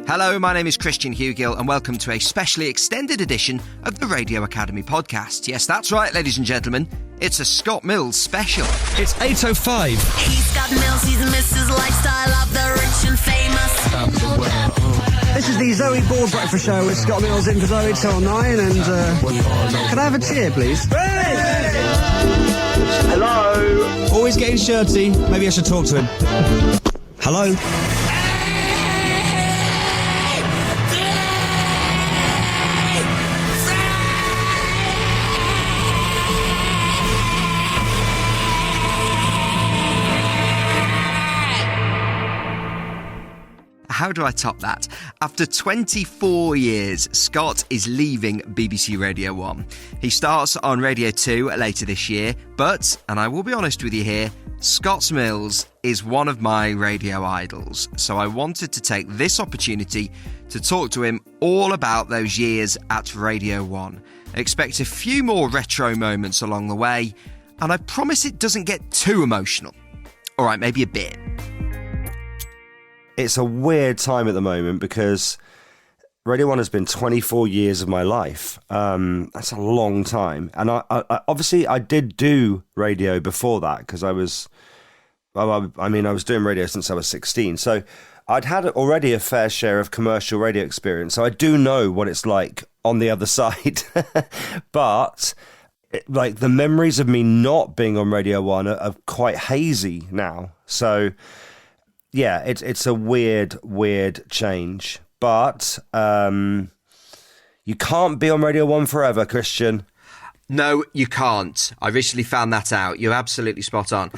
Hello, my name is Christian Hewgill and welcome to a specially extended edition of the Radio Academy podcast. Yes, that's right, ladies and gentlemen. It's a Scott Mills special. It's 8:05. He's Scott Mills, he's Mrs. Lifestyle of the rich and famous. This is the Zoe Board Breakfast Show with Scott Mills in for Zoe till 9 and can I have a cheer, please? Hello? Always getting shirty. Maybe I should talk to him. Hello? How do I top that? After 24 years, Scott is leaving BBC Radio 1. He starts on Radio 2 later this year, but, and I will be honest with you here, Scott Mills is one of my radio idols. So I wanted to take this opportunity to talk to him all about those years at Radio 1. Expect a few more retro moments along the way, and I promise it doesn't get too emotional. All right, maybe a bit. It's a weird time at the moment because Radio 1 has been 24 years of my life. That's a long time. And I obviously I did do radio before that because I was doing radio since I was 16. So I'd had already a fair share of commercial radio experience. So I do know what it's like on the other side. But like the memories of me not being on Radio 1 are quite hazy now. So yeah, it's a weird change, but you can't be on Radio 1 forever, Christian. No, you can't. I recently found that out. You're absolutely spot on.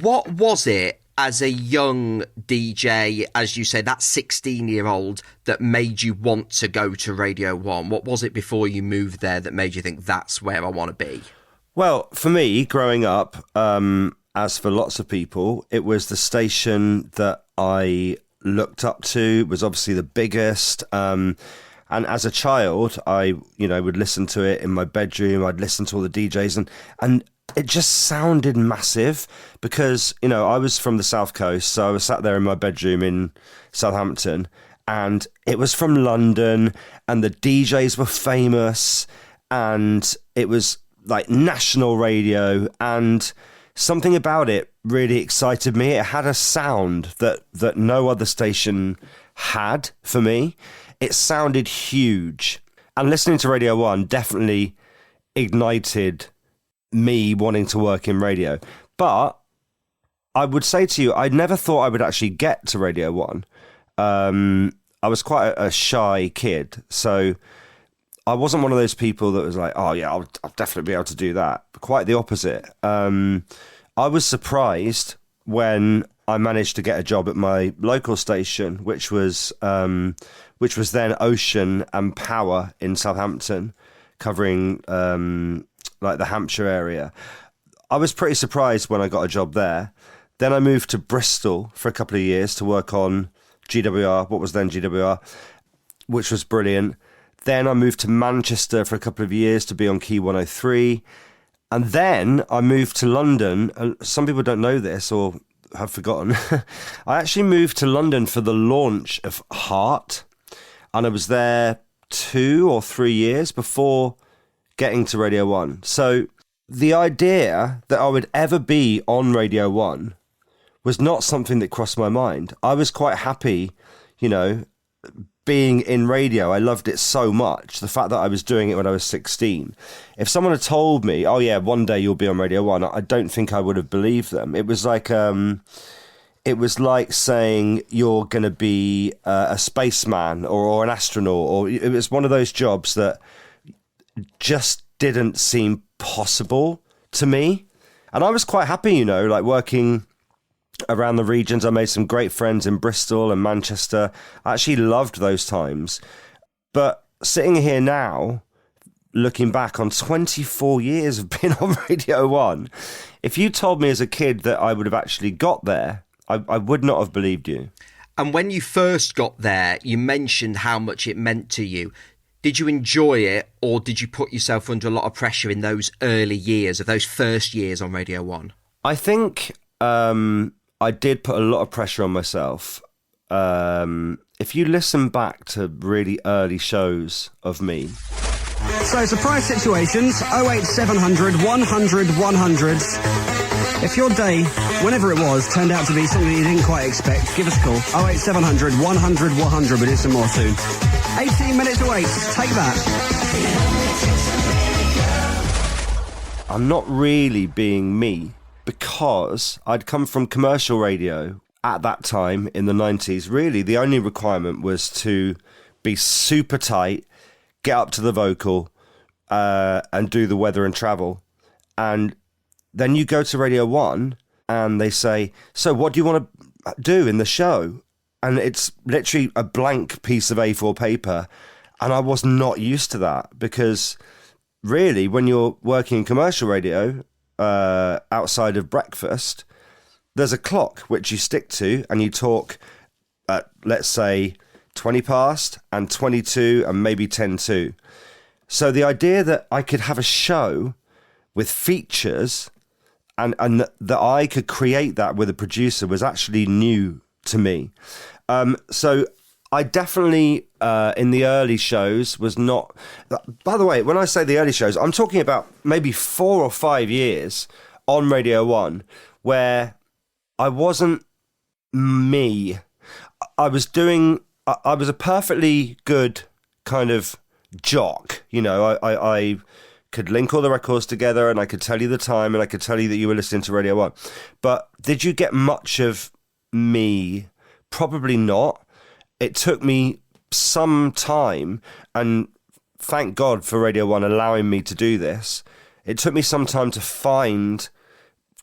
What was it as a young DJ, as you say, that 16-year-old, that made you want to go to Radio 1? What was it before you moved there that made you think that's where I want to be? Well, for me, growing up, as for lots of people, it was the station that I looked up to. It was obviously the biggest. And as a child, I, would listen to it in my bedroom. I'd listen to all the DJs and it just sounded massive because, I was from the South Coast. So I was sat there in my bedroom in Southampton and it was from London and the DJs were famous and it was like national radio and something about it really excited me. It had a sound that no other station had for me. It sounded huge. And listening to Radio 1 definitely ignited me wanting to work in radio. But I would say to you, I never thought I would actually get to Radio 1. I was quite a shy kid. So I wasn't one of those people that was like, oh yeah, I'll definitely be able to do that. Quite the opposite. I was surprised when I managed to get a job at my local station, which was then Ocean and Power in Southampton, covering like the Hampshire area. I was pretty surprised when I got a job there. Then I moved to Bristol for a couple of years to work on GWR, what was then GWR, which was brilliant. Then I moved to Manchester for a couple of years to be on Key 103. And then I moved to London. Some people don't know this or have forgotten. I actually moved to London for the launch of Heart. And I was there 2 or 3 years before getting to Radio 1. So the idea that I would ever be on Radio 1 was not something that crossed my mind. I was quite happy, being in radio. I loved it so much. The fact that I was doing it when I was 16. If someone had told me, oh yeah, one day you'll be on Radio 1, I don't think I would have believed them. It was like saying you're going to be a spaceman or an astronaut, or it was one of those jobs that just didn't seem possible to me. And I was quite happy, like working around the regions. I made some great friends in Bristol and Manchester. I actually loved those times. But sitting here now, looking back on 24 years of being on Radio 1, if you told me as a kid that I would have actually got there, I would not have believed you. And when you first got there, you mentioned how much it meant to you. Did you enjoy it, or did you put yourself under a lot of pressure in those early years, of those first years on Radio 1? I think I did put a lot of pressure on myself. if you listen back to really early shows of me. So, surprise situations, 08700 100 100. If your day, whenever it was, turned out to be something you didn't quite expect, give us a call. 08700 100 100. We'll do some more soon. 18 minutes away. Take that. I'm not really being me, because I'd come from commercial radio at that time in the 90s. Really, the only requirement was to be super tight, get up to the vocal, and do the weather and travel. And then you go to Radio 1 and they say, so what do you want to do in the show? And it's literally a blank piece of A4 paper. And I was not used to that, because really, when you're working in commercial radio, outside of breakfast, there's a clock which you stick to, and you talk at, let's say, 20 past and 22 and maybe 10 to. So the idea that I could have a show with features and that I could create that with a producer was actually new to me. So I definitely, in the early shows, was not... By the way, when I say the early shows, I'm talking about maybe 4 or 5 years on Radio 1 where I wasn't me. I was a perfectly good kind of jock. You know, I could link all the records together, and I could tell you the time, and I could tell you that you were listening to Radio 1. But did you get much of me? Probably not. It took me some time, and thank God for Radio 1 allowing me to do this. It took me some time to find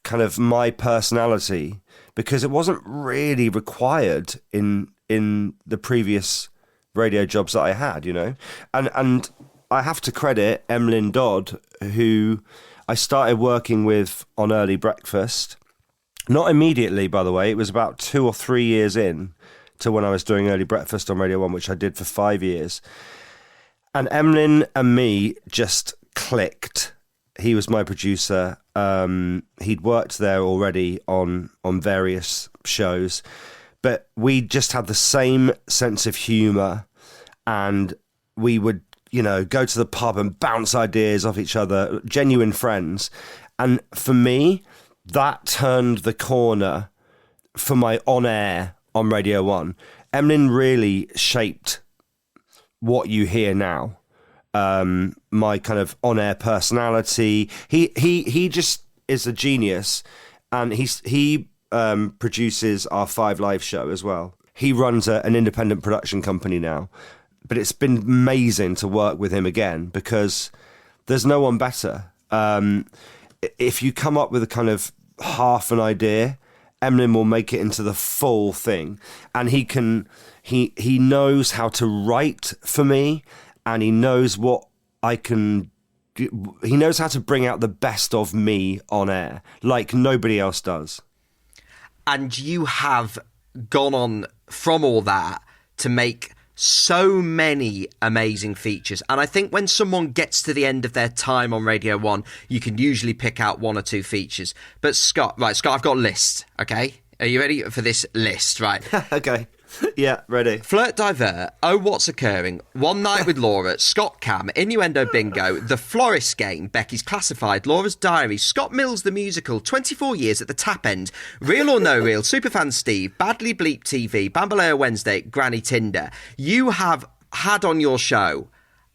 kind of my personality, because it wasn't really required in the previous radio jobs that I had, you know. And I have to credit Emlyn Dodd, who I started working with on Early Breakfast. Not immediately, by the way. It was about 2 or 3 years in to when I was doing Early Breakfast on Radio 1, which I did for 5 years. And Emlyn and me just clicked. He was my producer. He'd worked there already on various shows. But we just had the same sense of humour, and we would, you know, go to the pub and bounce ideas off each other, genuine friends. And for me, that turned the corner for my on-air on Radio 1. Emlyn really shaped what you hear now. My kind of on-air personality. He just is a genius, and he produces our 5 Live show as well. He runs an independent production company now, but it's been amazing to work with him again, because there's no one better. If you come up with a kind of half an idea, Emlyn will make it into the full thing, and he knows how to write for me, and he knows what I can do. He knows how to bring out the best of me on air like nobody else does. And you have gone on from all that to make so many amazing features. And I think when someone gets to the end of their time on Radio 1, you can usually pick out 1 or 2 features. But Scott, I've got a list, okay? Are you ready for this list? Right. Okay. Yeah, ready. Flirt Divert, Oh What's Occurring, One Night with Laura, Scott Cam, Innuendo Bingo, The Florist Game, Becky's Classified, Laura's Diary, Scott Mills the Musical, 24 Years at the Tap End, Real or No Real, Superfan Steve, Badly Bleep TV, Bambaleo Wednesday, Granny Tinder. You have had on your show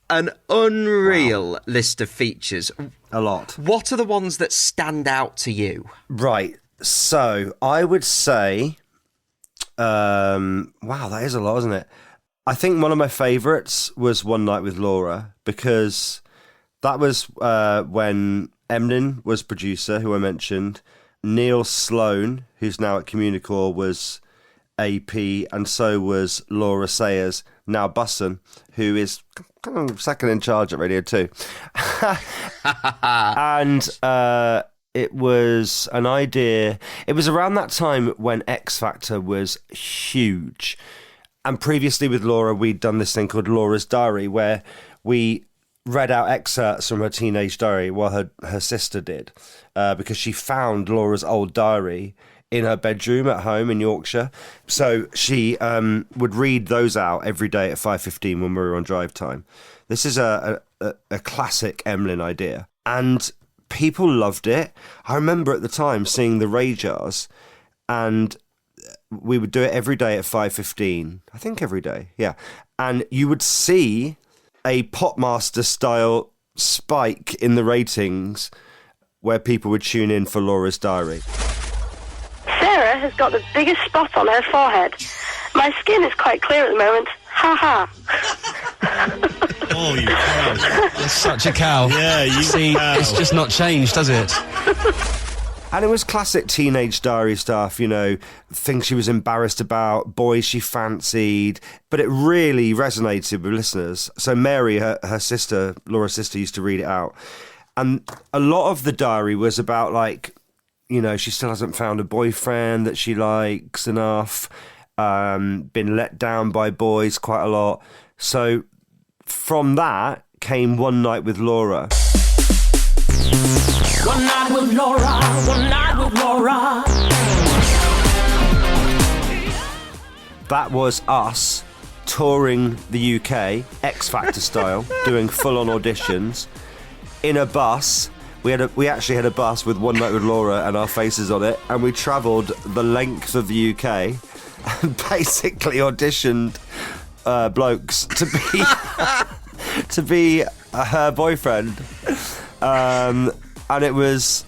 an unreal list of features. A lot. What are the ones that stand out to you? Right. So I would say... wow, that is a lot, isn't it? I think one of my favourites was One Night with Laura, because that was when Emlyn was producer, who I mentioned. Neil Sloan, who's now at Communicore, was AP, and so was Laura Sayers, now Busson, who is kind of second in charge at Radio 2. And it was an idea. It was around that time when X Factor was huge. And previously with Laura, we'd done this thing called Laura's Diary, where we read out excerpts from her teenage diary while her sister did, because she found Laura's old diary in her bedroom at home in Yorkshire. So she would read those out every day at 5:15 when we were on drive time. This is a classic Emlyn idea. And people loved it. I remember at the time seeing the Rajars, and we would do it every day at 5:15. I think every day, yeah. And you would see a Popmaster style spike in the ratings where people would tune in for Laura's Diary. Sarah has got the biggest spot on her forehead. My skin is quite clear at the moment. Ha ha. Oh, you cow. You're such a cow. Yeah, you see, cow. it's just not changed, does it? And it was classic teenage diary stuff, you know, things she was embarrassed about, boys she fancied, but it really resonated with listeners. So Mary, her sister, Laura's sister, used to read it out. And a lot of the diary was about, like, you know, she still hasn't found a boyfriend that she likes enough, been let down by boys quite a lot. So from that came One Night with Laura. One night with Laura, one night with Laura. That was us touring the UK, X Factor style, doing full-on auditions in a bus. We actually had a bus with One Night with Laura and our faces on it, and we travelled the length of the UK and basically auditioned blokes to be her boyfriend. And it was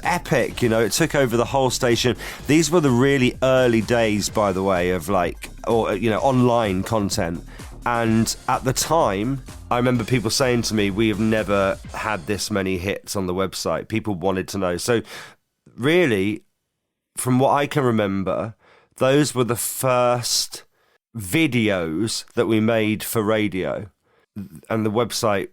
epic, you know. It took over the whole station. These were the really early days, by the way, of online content. And at the time, I remember people saying to me, we have never had this many hits on the website. People wanted to know. So really, from what I can remember, those were the first videos that we made for radio. And the website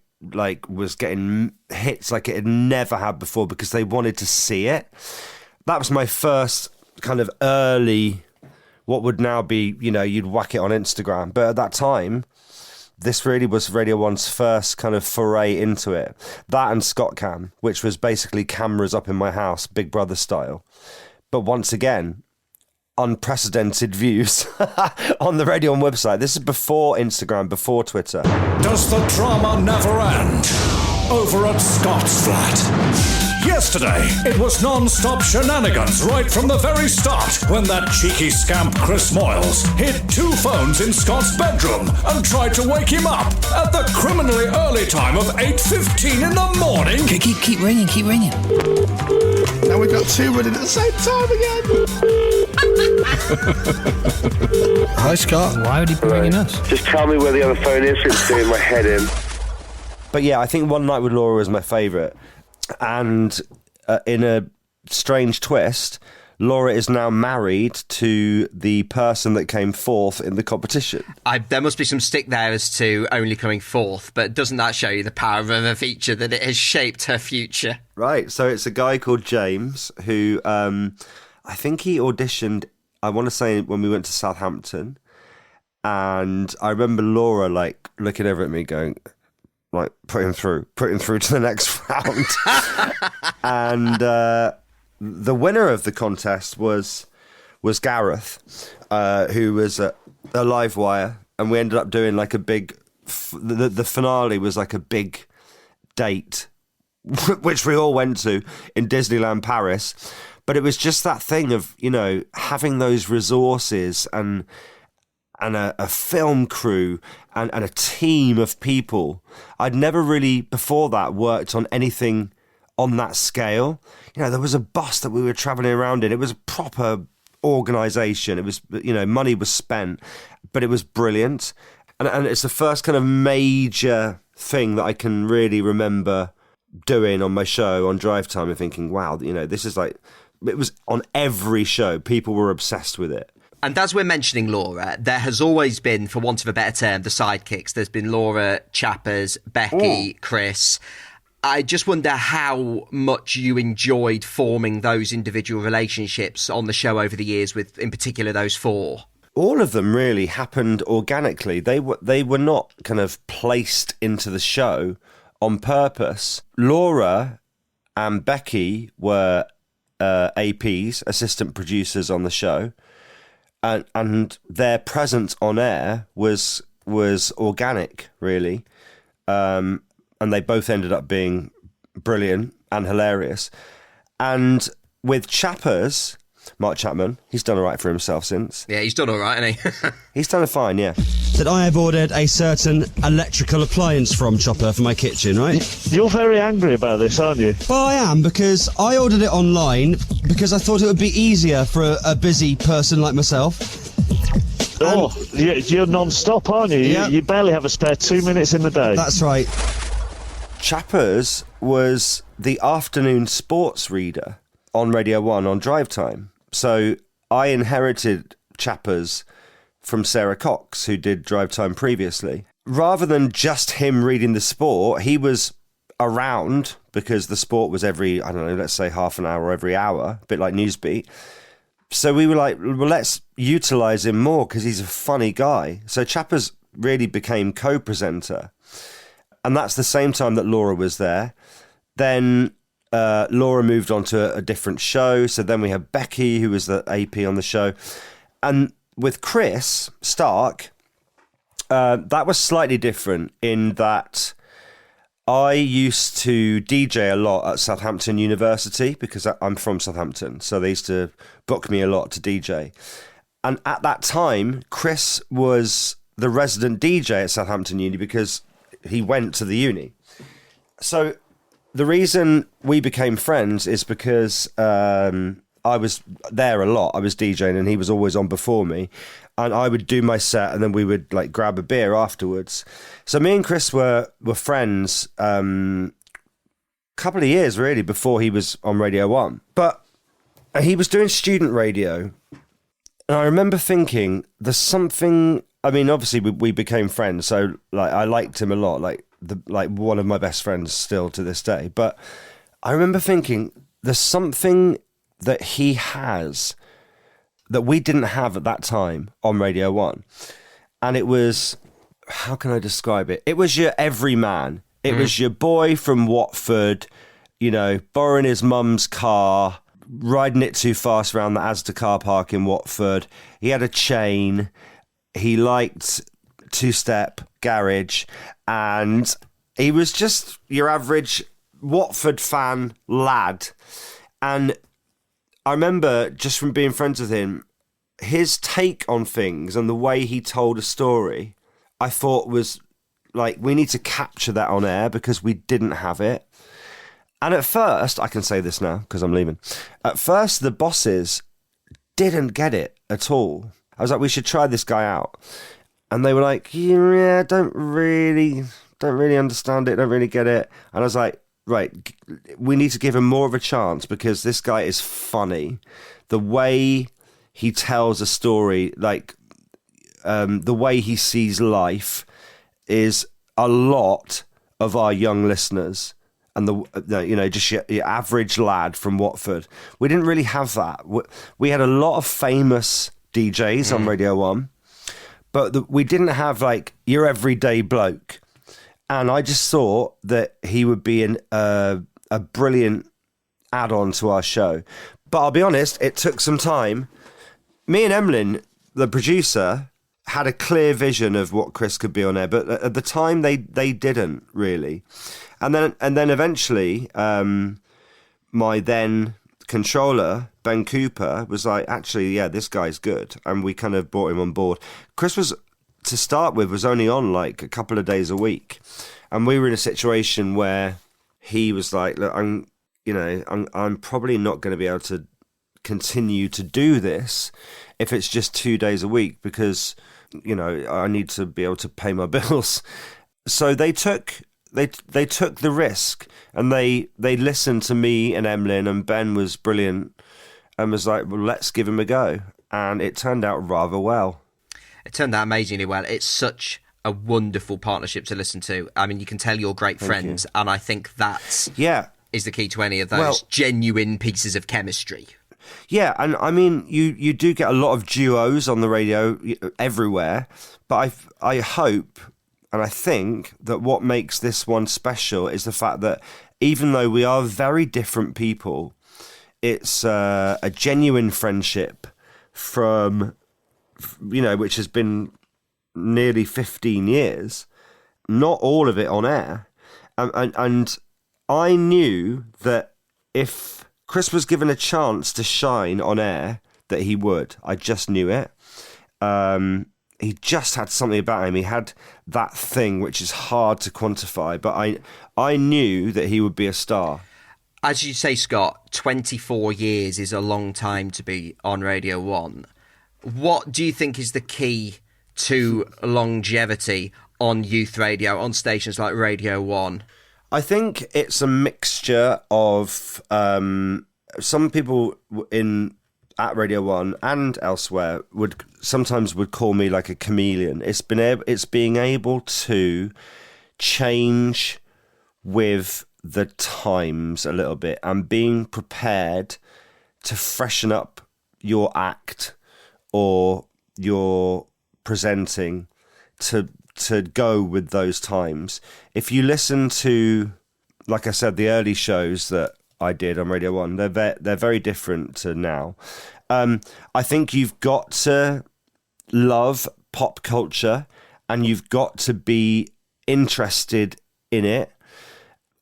was getting hits like it had never had before because they wanted to see it. That was my first kind of early, what would now be, you know, you'd whack it on Instagram. But at that time, this really was Radio 1's first kind of foray into it. That and Scott Cam, which was basically cameras up in my house, Big Brother style. But once again, unprecedented views on the Radio 1 website. This is before Instagram, before Twitter. Does the drama never end over at Scott's flat? Yesterday, it was non-stop shenanigans right from the very start when that cheeky scamp Chris Moyles hid 2 phones in Scott's bedroom and tried to wake him up at the criminally early time of 8:15 in the morning. Okay, keep ringing. Now we've got 2 running at the same time again. Hi, Scott. Why would he be ringing us? Just tell me where the other phone is. It's doing my head in. But yeah, I think One Night with Laura was my favourite. And in a strange twist, Laura is now married to the person that came fourth in the competition. There must be some stick there as to only coming fourth, but doesn't that show you the power of a feature, that it has shaped her future? Right, so it's a guy called James who I think he auditioned, I want to say, when we went to Southampton. And I remember Laura looking over at me going, put him through to the next round. And the winner of the contest was Gareth, who was a live wire, and we ended up doing a big. The finale was like a big date, which we all went to in Disneyland Paris. But it was just that thing of, you know, having those resources and a film crew and a team of people. I'd never really, before that, worked on anything on that scale. You know, there was a bus that we were travelling around in. It was a proper organisation. It was, you know, money was spent, but it was brilliant. And it's the first kind of major thing that I can really remember doing on my show on Drive Time and thinking, wow, you know, this is it was on every show. People were obsessed with it. And as we're mentioning Laura, there has always been, for want of a better term, the sidekicks. There's been Laura, Chappers, Becky, Chris. I just wonder how much you enjoyed forming those individual relationships on the show over the years with, in particular, those 4. All of them really happened organically. They were not kind of placed into the show on purpose. Laura and Becky were APs, assistant producers on the show, and their presence on air was organic, really, and they both ended up being brilliant and hilarious. And with Chappers, Mark Chapman, he's done all right for himself since. Yeah, he's done all right, hasn't he? He's done fine, yeah. That I have ordered a certain electrical appliance from Chopper for my kitchen, right? You're very angry about this, aren't you? Well, I am, because I ordered it online because I thought it would be easier for a busy person like myself. You're non-stop, aren't you? Yeah. You barely have a spare 2 minutes in the day. That's right. Chappers was the afternoon sports reader on Radio 1 on drive time. So I inherited Chappers from Sarah Cox, who did drive time previously. Rather than just him reading the sport, he was around because the sport was every, I don't know, let's say half an hour every hour, a bit like Newsbeat. So we were like, well, let's utilise him more because he's a funny guy. So Chappers really became co-presenter. And that's the same time that Laura was there. Then Laura moved on to a different show. So then we had Becky, who was the AP on the show. And with Chris Stark, that was slightly different in that I used to DJ a lot at Southampton University because I'm from Southampton. So they used to book me a lot to DJ. And at that time, Chris was the resident DJ at Southampton Uni because he went to the uni. So the reason we became friends is because I was there a lot. I was DJing and he was always on before me. And I would do my set and then we would like grab a beer afterwards. So me and Chris were friends a couple of years really before he was on Radio 1. But he was doing student radio. And I remember thinking there's something, I mean, obviously we became friends. So like I liked him a lot, like one of my best friends still to this day. But I remember thinking there's something that he has that we didn't have at that time on Radio 1. And it was, how can I describe it? It was your everyman. It was your boy from Watford, you know, borrowing his mum's car, riding it too fast around the Asda car park in Watford. He had a chain. He liked two-step garage. And he was just your average Watford fan lad. And I remember just from being friends with him, his take on things and the way he told a story, I thought was like, we need to capture that on air because we didn't have it. And at first, I can say this now because I'm leaving. At first, the bosses didn't get it at all. I was like, we should try this guy out. And they were like, yeah, don't really understand it, don't really get it. And I was like, right, we need to give him more of a chance because this guy is funny. The way he tells a story, like the way he sees life is a lot of our young listeners and just your average lad from Watford. We didn't really have that. We had a lot of famous DJs on Radio 1, but we didn't have like your everyday bloke. And I just thought that he would be a brilliant add-on to our show. But I'll be honest, it took some time. Me and Emlyn, the producer, had a clear vision of what Chris could be on air, but at the time they didn't really. And then eventually, my then controller, Ben Cooper, was like, actually, yeah, this guy's good. And we kind of brought him on board. Chris was, to start with, was only on like a couple of days a week. And we were in a situation where he was like, look, I'm probably not going to be able to continue to do this if it's just 2 days a week because, I need to be able to pay my bills. So they took the risk and they listened to me and Emlyn, and Ben was brilliant and was like, well, let's give him a go. And it turned out rather well. It turned out amazingly well. It's such a wonderful partnership to listen to. I mean, you can tell you're great friends, and I think that is the key to any of those genuine pieces of chemistry. Yeah, and I mean, you do get a lot of duos on the radio everywhere, but I hope and I think that what makes this one special is the fact that even though we are very different people, it's a genuine friendship from, which has been nearly 15 years, not all of it on air. And I knew that if Chris was given a chance to shine on air, that he would. I just knew it. He just had something about him. He had that thing which is hard to quantify, but I knew that he would be a star. As you say, Scott, 24 years is a long time to be on Radio 1. What do you think is the key to longevity on youth radio, on stations like Radio 1? I think it's a mixture of some people at Radio 1 and elsewhere would sometimes call me like a chameleon. It's being able to change with the times a little bit and being prepared to freshen up your act or your presenting to go with those times. If you listen to, like I said, the early shows that I did on Radio 1, they're very different to now. I think you've got to love pop culture and you've got to be interested in it.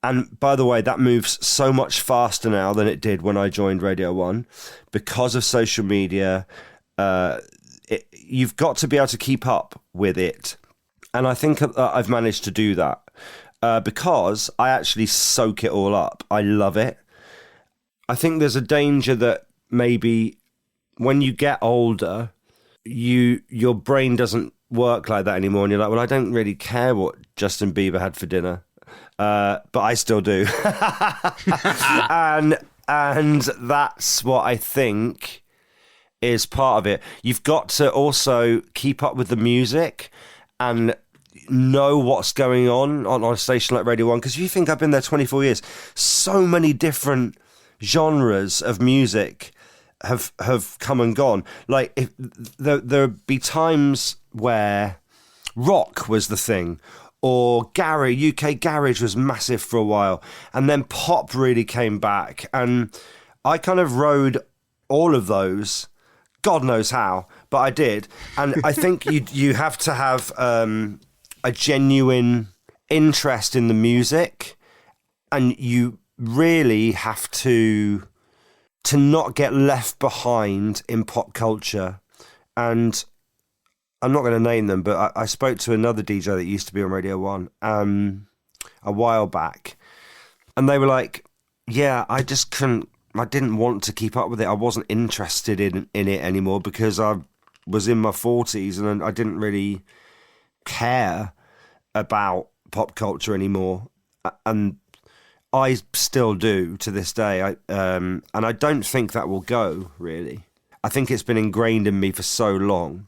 And by the way, that moves so much faster now than it did when I joined Radio 1 because of social media. You've got to be able to keep up with it. And I think I've managed to do that because I actually soak it all up. I love it. I think there's a danger that maybe when you get older, your brain doesn't work like that anymore. And you're like, well, I don't really care what Justin Bieber had for dinner. But I still do. and that's what I think is part of it. You've got to also keep up with the music and know what's going on a station like Radio 1. Because if you think I've been there 24 years, so many different genres of music have come and gone. Like if there'd be times where rock was the thing, or UK garage was massive for a while, and then pop really came back, and I kind of rode all of those, God knows how, but I did. And I think you have to have a genuine interest in the music, and you really have to not get left behind in pop culture. And I'm not going to name them, but I spoke to another DJ that used to be on Radio 1 a while back, and they were like, yeah, I didn't want to keep up with it. I wasn't interested in it anymore because I was in my 40s and I didn't really care about pop culture anymore. And I still do to this day. And I don't think that will go, really. I think it's been ingrained in me for so long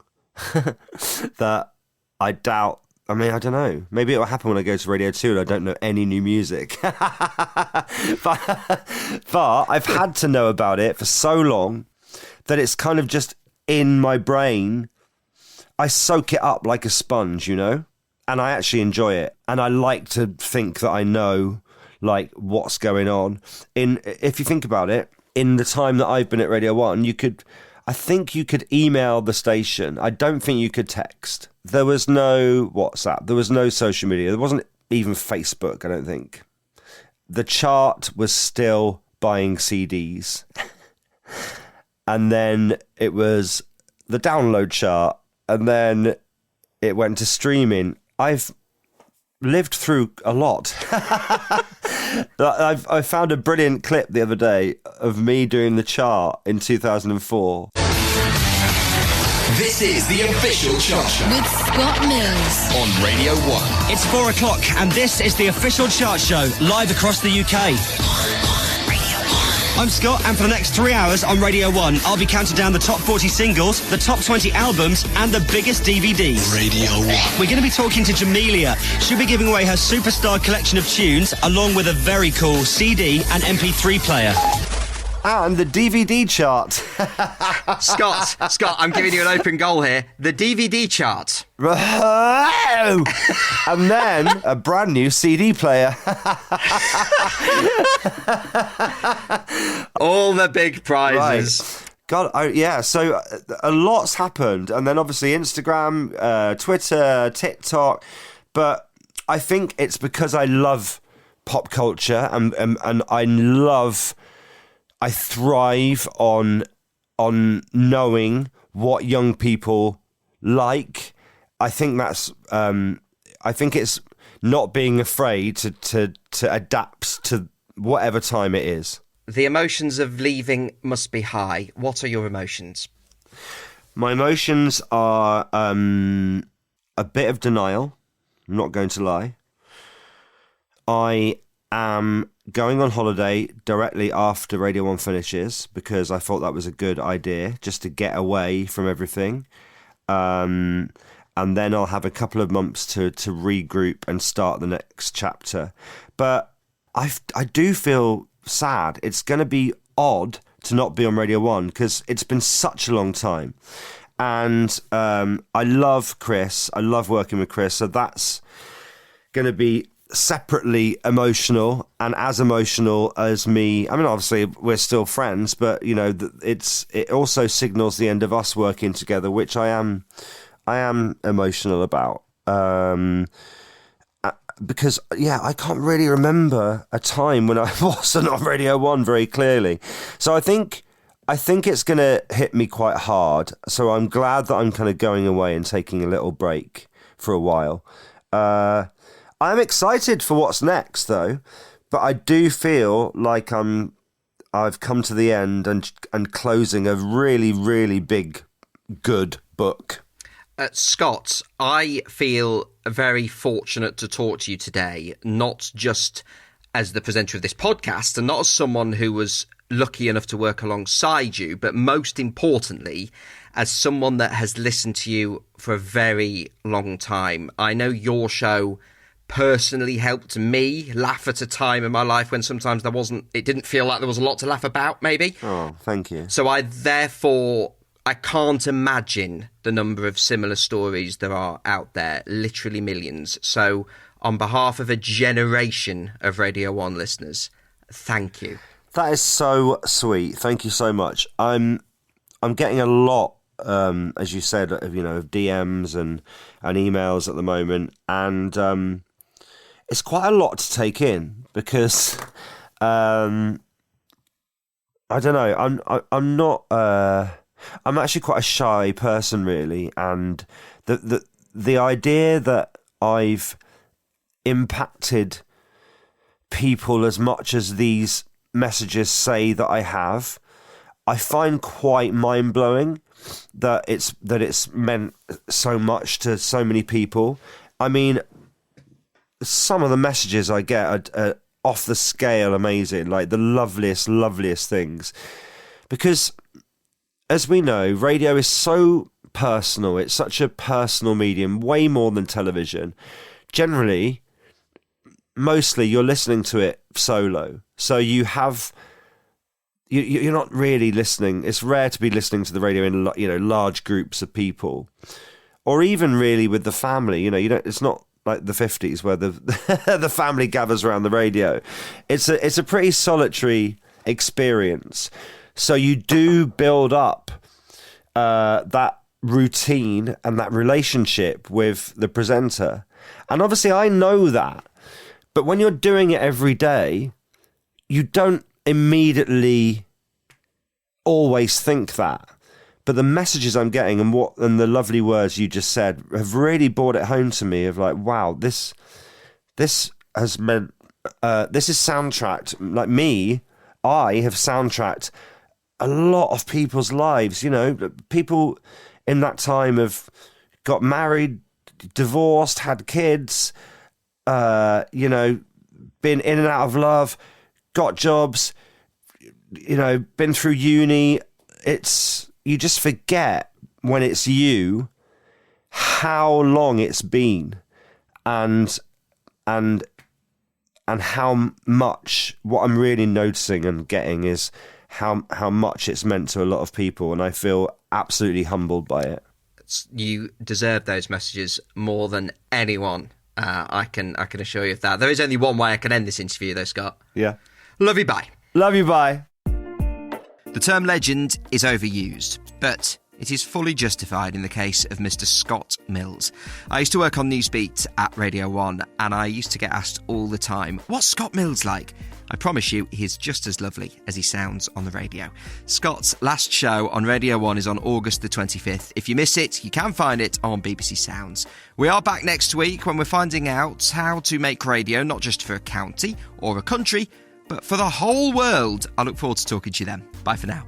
that I doubt. I mean, I don't know. Maybe it'll happen when I go to Radio 2 and I don't know any new music. but I've had to know about it for so long that it's kind of just in my brain. I soak it up like a sponge, and I actually enjoy it. And I like to think that I know, like, what's going on. If you think about it, in the time that I've been at Radio 1, I think you could email the station. I don't think you could text. There was no WhatsApp. There was no social media. There wasn't even Facebook, I don't think. The chart was still buying CDs. And then it was the download chart. And then it went to streaming. I've lived through a lot. I found a brilliant clip the other day of me doing the chart in 2004. This is the official chart show With Scott Mills. on Radio 1. It's 4 o'clock, and this is the official chart show, live across the UK. I'm Scott, and for the next 3 hours on Radio 1, I'll be counting down the top 40 singles, the top 20 albums, and the biggest DVDs. Radio 1. We're going to be talking to Jamelia. She'll be giving away her superstar collection of tunes, along with a very cool CD and MP3 player. And the DVD chart. Scott, I'm giving you an open goal here. The DVD chart. And then a brand new CD player. All the big prizes. Right. God, yeah, so a lot's happened. And then obviously Instagram, Twitter, TikTok. But I think it's because I love pop culture and I thrive on knowing what young people like. I think that's, I think it's not being afraid to adapt to whatever time it is. The emotions of leaving must be high. What are your emotions? My emotions are a bit of denial. I'm not going to lie. I am going on holiday directly after Radio 1 finishes because I thought that was a good idea, just to get away from everything. And then I'll have a couple of months to regroup and start the next chapter. But I do feel sad. It's going to be odd to not be on Radio 1 because it's been such a long time. And I love Chris. I love working with Chris. So that's going to be separately emotional and as emotional as me. I mean, obviously we're still friends, but you know, it also signals the end of us working together, which I am emotional about. Because yeah, I can't really remember a time when I wasn't on Radio 1 very clearly. So I think it's going to hit me quite hard. So I'm glad that I'm kind of going away and taking a little break for a while. I'm excited for what's next, though, but I do feel like I've come to the end and closing a really, really big, good book. Scott, I feel very fortunate to talk to you today, not just as the presenter of this podcast and not as someone who was lucky enough to work alongside you, but most importantly, as someone that has listened to you for a very long time. I know your show personally helped me laugh at a time in my life when sometimes it didn't feel like there was a lot to laugh about, maybe. Oh, thank you. So I can't imagine the number of similar stories there are out there, literally millions. So on behalf of a generation of Radio 1 listeners, thank you. That is so sweet. Thank you so much. I'm getting a lot, as you said, of DMs and emails at the moment, and it's quite a lot to take in because I don't know. I'm not. I'm actually quite a shy person, really, and the idea that I've impacted people as much as these messages say that I have, I find quite mind-blowing that it's meant so much to so many people. I mean, some of the messages I get are off the scale amazing, like the loveliest things, because as we know, radio is so personal. It's such a personal medium, way more than television. Generally, mostly you're listening to it solo. So you're not really listening. It's rare to be listening to the radio in large groups of people, or even really with the family. It's not like the 50s where the the family gathers around the radio. It's a pretty solitary experience. So you do build up that routine and that relationship with the presenter. And obviously I know that. But when you're doing it every day, you don't immediately always think that. But the messages I'm getting and the lovely words you just said have really brought it home to me of like, wow, this has meant, this is soundtracked, like me, I have soundtracked a lot of people's lives. People in that time have got married, divorced, had kids, been in and out of love, got jobs, been through uni. You just forget when it's you how long it's been and how much what I'm really noticing and getting is how much it's meant to a lot of people, and I feel absolutely humbled by it. You deserve those messages more than anyone. I can assure you of that. There is only one way I can end this interview, though, Scott. Yeah. Love you, bye. Love you, bye. The term legend is overused, but it is fully justified in the case of Mr. Scott Mills. I used to work on Newsbeat at Radio 1, and I used to get asked all the time, what's Scott Mills like? I promise you, he's just as lovely as he sounds on the radio. Scott's last show on Radio 1 is on August the 25th. If you miss it, you can find it on BBC Sounds. We are back next week when we're finding out how to make radio not just for a county or a country, but for the whole world. I look forward to talking to you then. Bye for now.